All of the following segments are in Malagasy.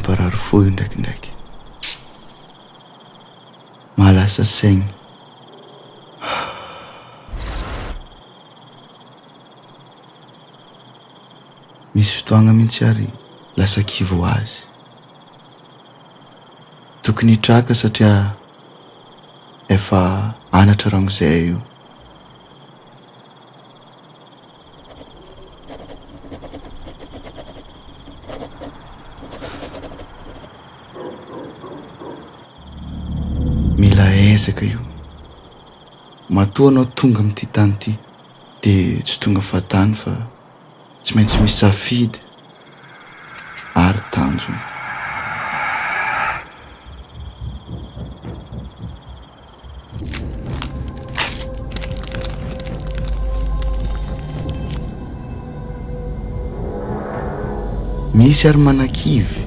mamparary fo io ndraikindraiky, mahalasa saigny. Misy fotoagna mihitsy ary lasa kivo azy. Tokony hitraka satria efa anatra rangozay io. Mila ezaka io. Matoa anao tonga amin'ity tany ity, dia tsy tonga fatany fa tsy maintsy misy safidy ary tanjona. Misy ary manakivy,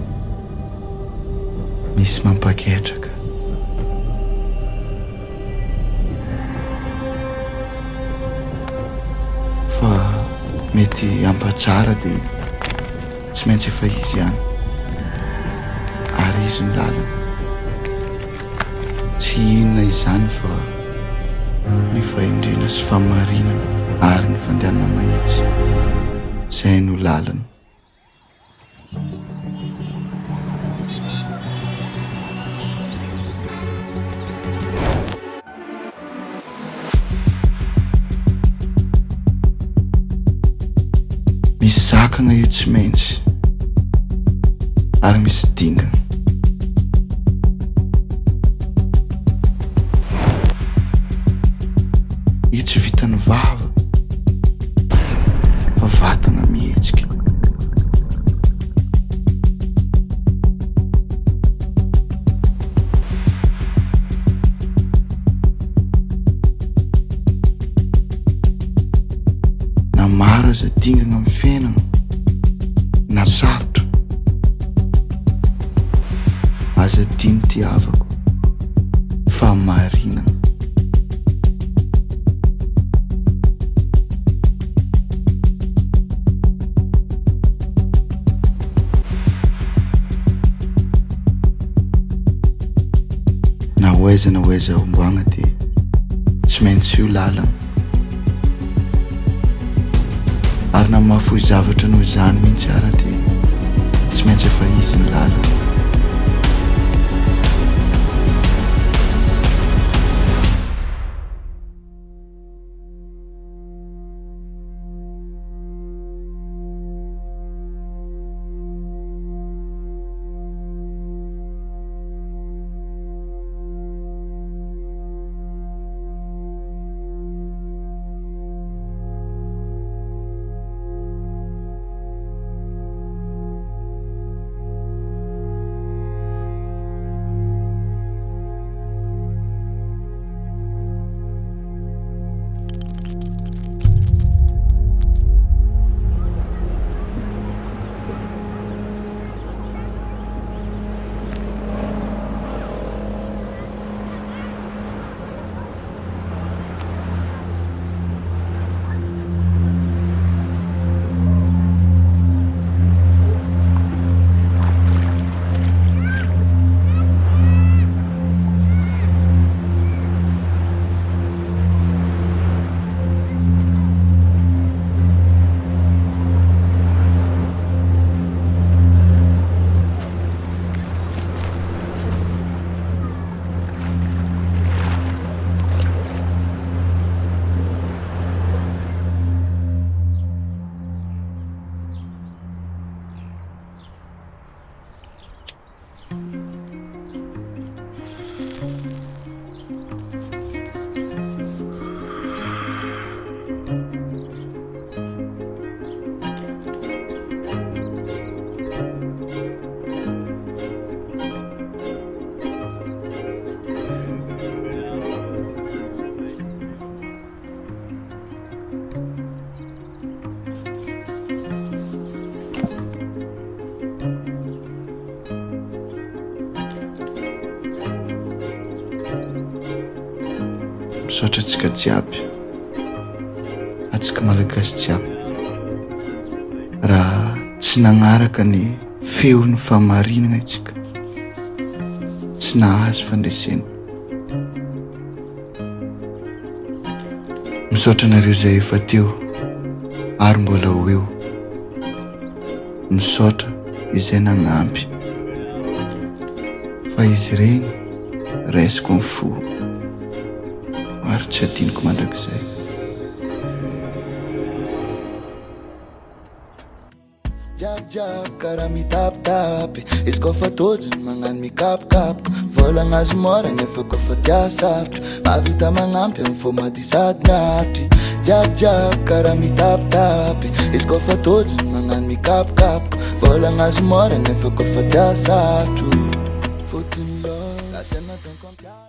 misy mampaketraka. Fa mety ampatsara dia tsy maintsy efa izy ihany, ary izy ny lalana. Tsy inona izany fa ny fahendrena sy famarinana ary ny fandehanana mahitsy, izay no lalana. Misy zakana io tsy maintsy, ary misy dingana. Io tsy vitan'ny vava, fa vatana mihetsika. Na maro aza dingana amin'ny fiainana, na sarotra, aza dimy tiavako fa marinana. Na hoaiza omboagna dia tsy maintsy io lalana. Ary na mahafoy zavatra noho izany mihitsy ara dia tsy maintsy efa izy ny lalana. Misaotra antsika jiaby, antsika malagasy jiaby, raha tsy nagnaraka ny feo ny famarinana itsika tsy nahazo fandresena. Misaotra nareo izay efa teo ary mbola ho eo. Misaotra izay nagnampy fa izy regny raisiko ny fo ary tsy adiniko mandrakizay. Jab karaha mitapitapy izy kofa tojony magnano mikapokapoka volagna azo mora nefa kofa tia sarotra mavita magnampy amin'ny fo maty sady miatry. Jab karaha mitapitapy izy kofa tojony magnano mikapokapoka volagna azo mora nefa kofa tia sarotro fotony lo la tiana ton compiare.